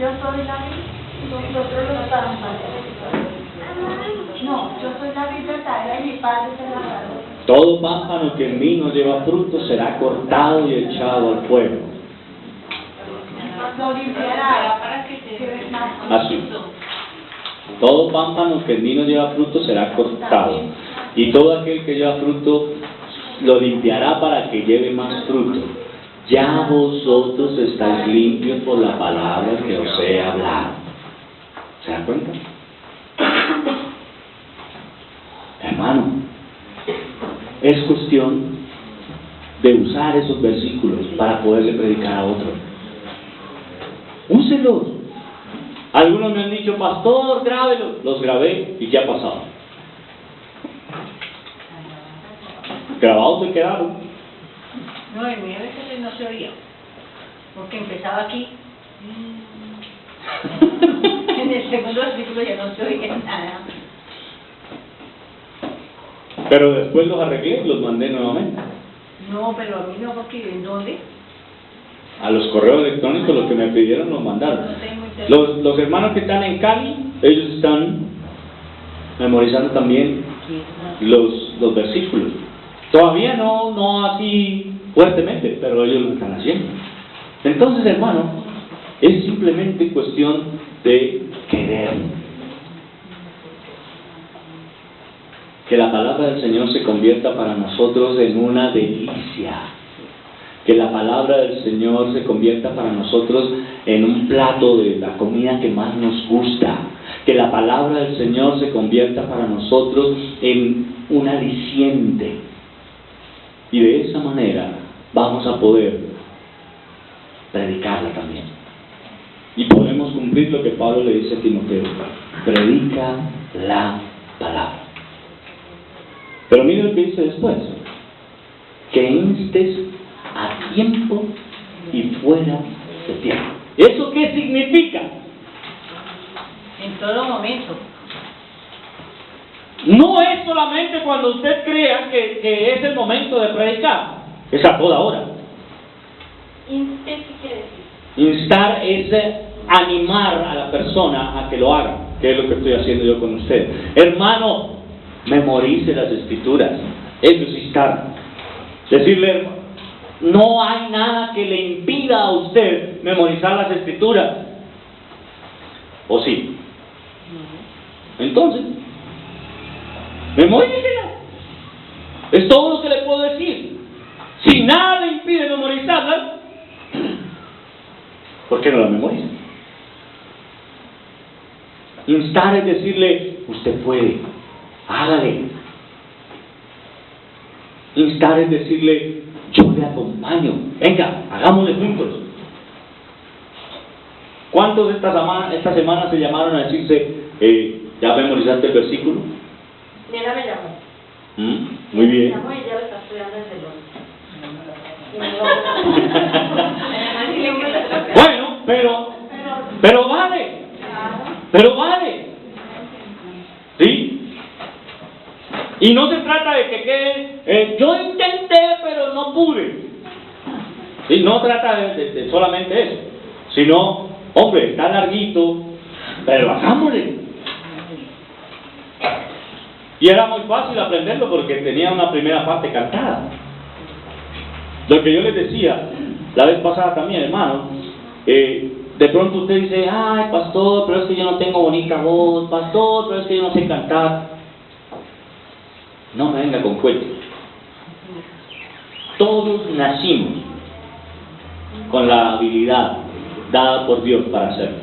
Speaker 3: Yo soy la vid y vosotros los pámpanos. No, yo soy la vid verdadera y mi padre es el labrador.
Speaker 1: Todo pámpano que en mí no lleva fruto será cortado y echado al fuego.
Speaker 3: Lo limpiará
Speaker 2: para que
Speaker 3: que ves más.
Speaker 1: Así. Todo pámpano que en mí no lleva fruto será cortado. Y todo aquel que lleva fruto lo limpiará para que lleve más fruto. Ya vosotros estáis limpios por la palabra que os he hablado. ¿Se dan cuenta? Hermano, es cuestión de usar esos versículos para poderle predicar a otro. Úselos. Algunos me han dicho: pastor, grábelos. Los grabé y ¿qué ha pasado? Grabados se quedaron.
Speaker 2: No, en mi veces no se oía, porque empezaba aquí. En el segundo versículo ya no se oía nada.
Speaker 1: Pero después los arreglé y los mandé nuevamente.
Speaker 2: No, pero a mí no, porque ¿en dónde?
Speaker 1: A los correos electrónicos, los que me pidieron, los mandaron.
Speaker 2: No tengo internet.
Speaker 1: Los hermanos que están en Cali, ellos están memorizando también los versículos. Todavía no así fuertemente, pero ellos lo están haciendo. Entonces, hermano, es simplemente cuestión de querer. Que la palabra del Señor se convierta para nosotros en una delicia. Que la palabra del Señor se convierta para nosotros en un plato de la comida que más nos gusta. Que la palabra del Señor se convierta para nosotros en un aliciente. Y de esa manera vamos a poder predicarla también. Y podemos cumplir lo que Pablo le dice a Timoteo: predica la palabra. Pero miren lo que dice después: que instes a tiempo y fuera de tiempo. ¿Eso qué significa?
Speaker 2: En todo momento.
Speaker 1: No es solamente cuando usted crea que es el momento de predicar, es a toda hora.
Speaker 4: ¿Qué quiere decir?
Speaker 1: Instar es animar a la persona a que lo haga. ¿qué es lo que estoy haciendo yo con usted? Hermano, memorice las escrituras. Eso sí está. Decirle, no hay nada que le impida a usted memorizar las escrituras. ¿O sí? Entonces, memorícelas. Es todo lo que le puedo decir. Si nada le impide memorizarlas, ¿por qué no las memoriza? Instar es decirle, usted puede, hágale. Instar es decirle, yo le acompaño, venga, hagámosle juntos. ¿Cuántos esta semana se llamaron a decirse, ya memorizaste el versículo?
Speaker 2: Nena me llamó.
Speaker 1: Muy bien.
Speaker 2: Me llamó y ya lo está estudiando desde el
Speaker 1: Bueno, pero vale. Pero vale. ¿Sí? Y no se trata de que quede, yo intenté pero no pude. ¿Sí? No trata de solamente eso, sino, hombre, está larguito, pero hagámosle. Y era muy fácil aprenderlo porque tenía una primera parte cantada. Lo que yo les decía la vez pasada también, hermano, de pronto usted dice, ay, pastor, pero es que yo no tengo bonita voz, pastor, pero es que yo no sé cantar. No me venga con cuentos. Todos nacimos con la habilidad dada por Dios para hacerlo.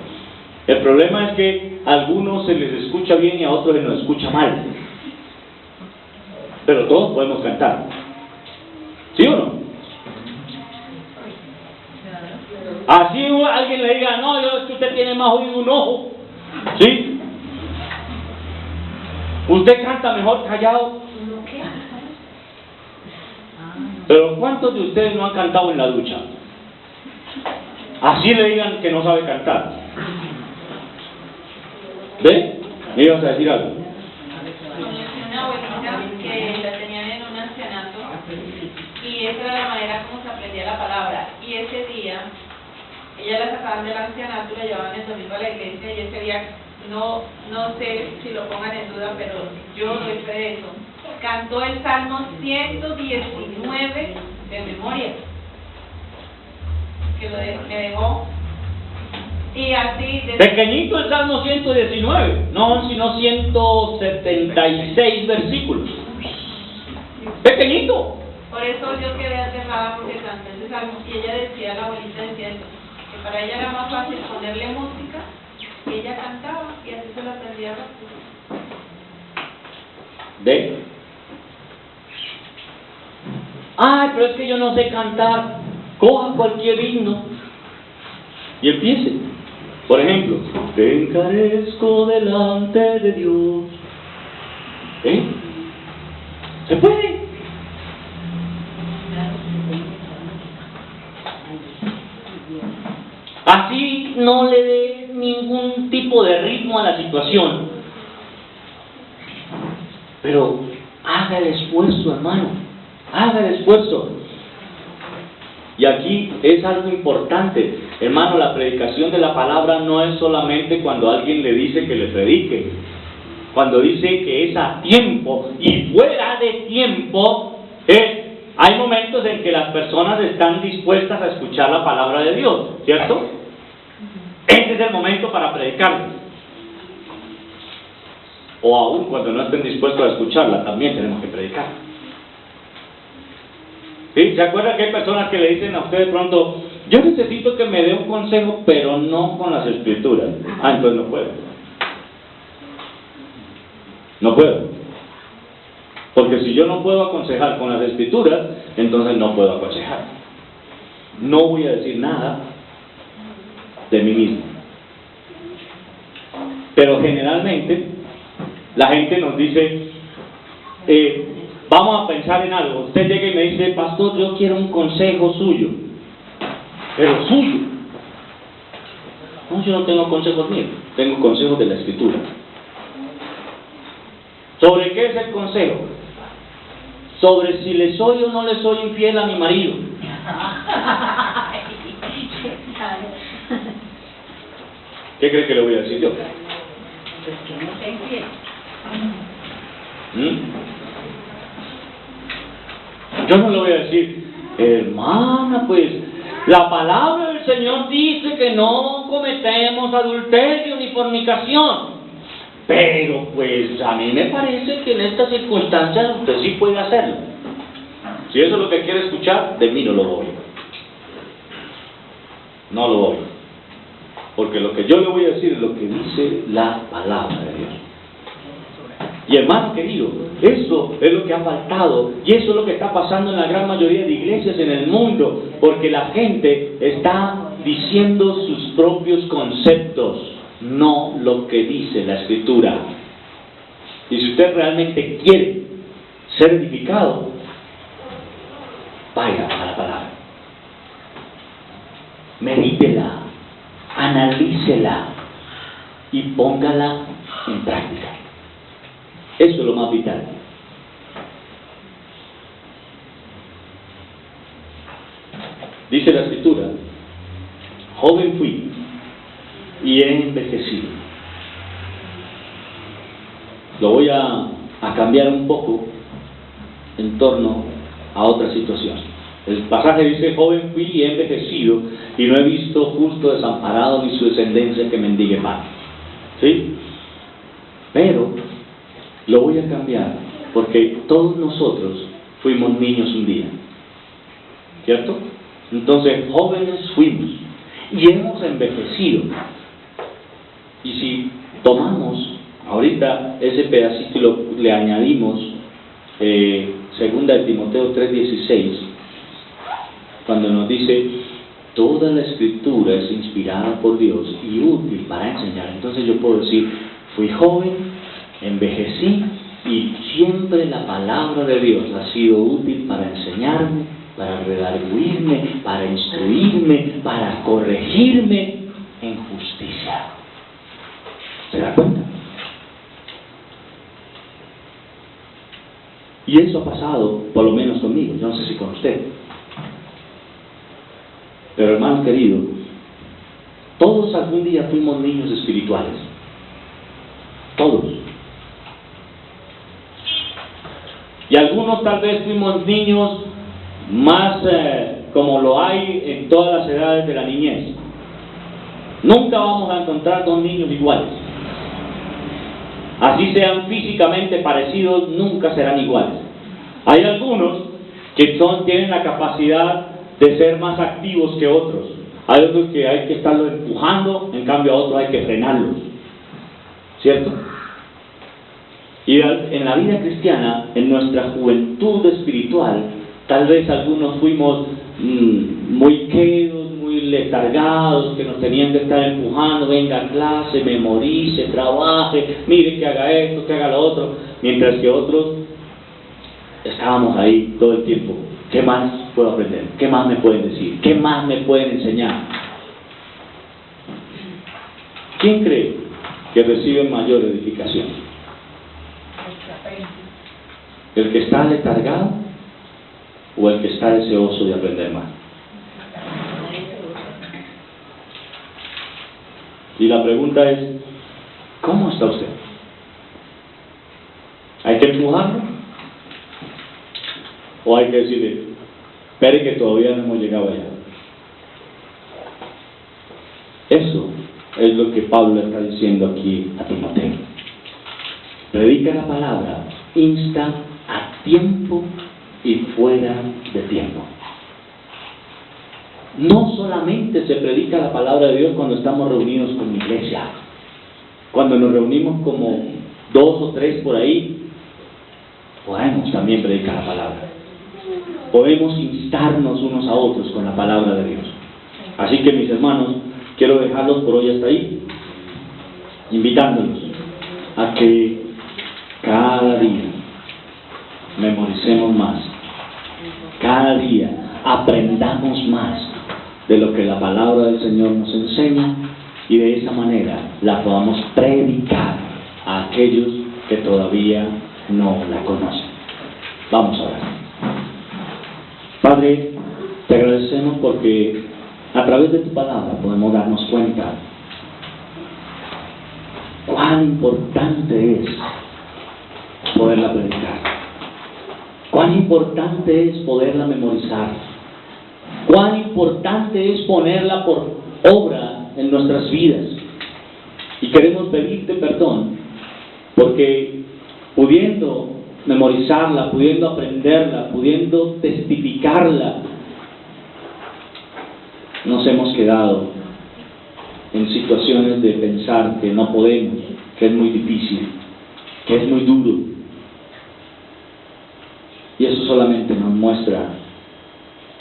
Speaker 1: El problema es que a algunos se les escucha bien y a otros se nos escucha mal. Pero todos podemos cantar. ¿Sí o no? Así alguien le diga, no, es que usted tiene más oído un ojo. ¿Sí? Usted canta mejor callado. Pero ¿cuántos de ustedes no han cantado en la ducha? Así le digan que no sabe cantar. ¿Ve? ¿Me ibas a decir algo?
Speaker 6: Conocí una abuelita que la tenían en un ancianato y esa era la manera como se aprendía la palabra. Y ese día, ella la sacaban del ancianato, la llevaban el domingo a la iglesia y ese día, no sé si lo pongan en duda, pero yo doy fe de eso. Cantó el Salmo 119 de memoria, que me dejó. Y así
Speaker 1: pequeñito el Salmo 119, no sino 176 versículos. Pequeñito.
Speaker 6: Por eso yo quedé aterrada porque cantó ese salmo y ella decía, la abuelita decía eso, que para ella era más fácil ponerle música y ella cantaba y así se lo aprendía rápido.
Speaker 1: ¿Ve? Ay, pero es que yo no sé cantar. Coja cualquier himno y empiece. Por ejemplo, te encarezco delante de Dios. ¿Eh? ¿Se puede? Así no le dé ningún tipo de ritmo a la situación. Pero haga el esfuerzo, hermano. Haga el esfuerzo. Y aquí es algo importante, hermano, la predicación de la palabra no es solamente cuando alguien le dice que le predique. Cuando dice que es a tiempo y fuera de tiempo, hay momentos en que las personas están dispuestas a escuchar la palabra de Dios, ¿cierto? Ese es el momento para predicarla. O aún cuando no estén dispuestos a escucharla, también tenemos que predicar. ¿Sí? ¿Se acuerdan que hay personas que le dicen a usted de pronto, yo necesito que me dé un consejo, pero no con las escrituras? Ah, entonces no puedo. No puedo. Porque si yo no puedo aconsejar con las escrituras, entonces no puedo aconsejar. No voy a decir nada de mí mismo. Pero generalmente la gente nos dice, vamos a pensar en algo. Usted llega y me dice, pastor, yo quiero un consejo suyo. Pero suyo. No, yo no tengo consejos míos, tengo consejos de la escritura. ¿Sobre qué es el consejo? Sobre si le soy o no le soy infiel a mi marido. ¿Qué cree que le voy a decir yo?
Speaker 2: pues que no sea infiel.
Speaker 1: Yo no le voy a decir, hermana, pues la palabra del Señor dice que no cometemos adulterio ni fornicación. Pero pues a mí me parece que en estas circunstancias usted sí puede hacerlo. Si eso es lo que quiere escuchar, de mí no lo oiga. No lo oiga. Porque lo que yo le voy a decir es lo que dice la palabra de Dios. Y hermano querido, eso es lo que ha faltado y eso es lo que está pasando en la gran mayoría de iglesias en el mundo, porque la gente está diciendo sus propios conceptos, no lo que dice la Escritura. Y si usted realmente quiere ser edificado, vaya a la palabra, medítela, analícela y póngala en práctica. Eso es lo más vital. Dice la Escritura, joven fui y he envejecido. Lo voy a cambiar un poco en torno a otra situación. El pasaje dice, joven fui y he envejecido y no he visto justo desamparado ni su descendencia que mendigue pan. ¿Sí? Pero lo voy a cambiar porque todos nosotros fuimos niños un día, ¿cierto? Entonces jóvenes fuimos y hemos envejecido. Y si tomamos ahorita ese pedacito y le añadimos 2 de Timoteo 3:16, cuando nos dice toda la Escritura es inspirada por Dios y útil para enseñar, entonces yo puedo decir, fui joven, envejecí y siempre la palabra de Dios ha sido útil para enseñarme, para redarguirme, para instruirme, para corregirme en justicia. ¿Se da cuenta? Y eso ha pasado, por lo menos conmigo, yo no sé si con usted. Pero hermano querido, todos algún día fuimos niños espirituales. Todos. Y algunos tal vez fuimos niños más como lo hay en todas las edades de la niñez. Nunca vamos a encontrar dos niños iguales. Así sean físicamente parecidos, nunca serán iguales. Hay algunos que tienen la capacidad de ser más activos que otros. Hay otros que hay que estarlos empujando, en cambio a otros hay que frenarlos. ¿Cierto? Y en la vida cristiana, en nuestra juventud espiritual, tal vez algunos fuimos muy quedos, muy letargados, que nos tenían que estar empujando, venga a clase, memorice, trabaje, mire que haga esto, que haga lo otro, mientras que otros estábamos ahí todo el tiempo. ¿Qué más puedo aprender? ¿Qué más me pueden decir? ¿Qué más me pueden enseñar? ¿Quién cree que recibe mayor edificación? ¿El que está letargado o el que está deseoso de aprender más? Y la pregunta es, ¿cómo está usted? ¿Hay que empujarlo? ¿O hay que decirle, espere que todavía no hemos llegado allá? Eso es lo que Pablo está diciendo aquí a Timoteo. Predica la palabra, insta a tiempo y fuera de tiempo. No solamente se predica la palabra de Dios cuando estamos reunidos con la iglesia. Cuando nos reunimos como 2 o 3 por ahí, podemos también predicar la palabra. Podemos instarnos unos a otros con la palabra de Dios. Así que mis hermanos, quiero dejarlos por hoy hasta ahí, invitándolos a que cada día memoricemos más, cada día aprendamos más de lo que la palabra del Señor nos enseña y de esa manera la podamos predicar a aquellos que todavía no la conocen. Vamos a orar. Padre, te agradecemos porque a través de tu palabra podemos darnos cuenta cuán cuán importante es poderla predicar, cuán importante es poderla memorizar, cuán importante es ponerla por obra en nuestras vidas. Y queremos pedirte perdón porque pudiendo memorizarla, pudiendo aprenderla, pudiendo testificarla, nos hemos quedado en situaciones de pensar que no podemos, que es muy difícil, que es muy duro. Y eso solamente nos muestra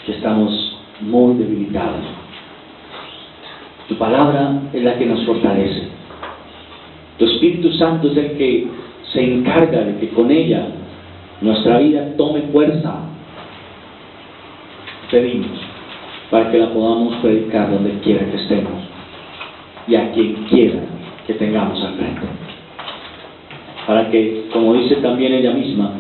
Speaker 1: que estamos muy debilitados. Tu palabra es la que nos fortalece. Tu Espíritu Santo es el que se encarga de que con ella nuestra vida tome fuerza. Pedimos para que la podamos predicar donde quiera que estemos y a quien quiera que tengamos al frente. Para que, como dice también ella misma,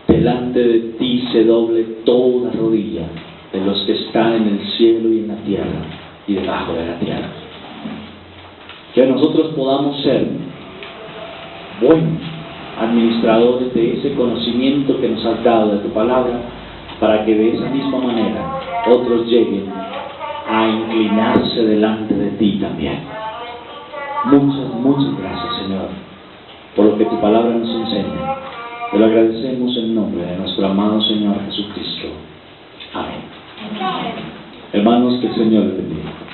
Speaker 1: delante de ti se doble toda rodilla de los que están en el cielo y en la tierra y debajo de la tierra. Que nosotros podamos ser buenos administradores de ese conocimiento que nos has dado de tu palabra, para que de esa misma manera otros lleguen a inclinarse delante de ti también. Muchas gracias, Señor, por lo que tu palabra nos enseña. Te lo agradecemos en nombre de nuestro amado Señor Jesucristo. Amén. Hermanos, que el Señor les bendiga.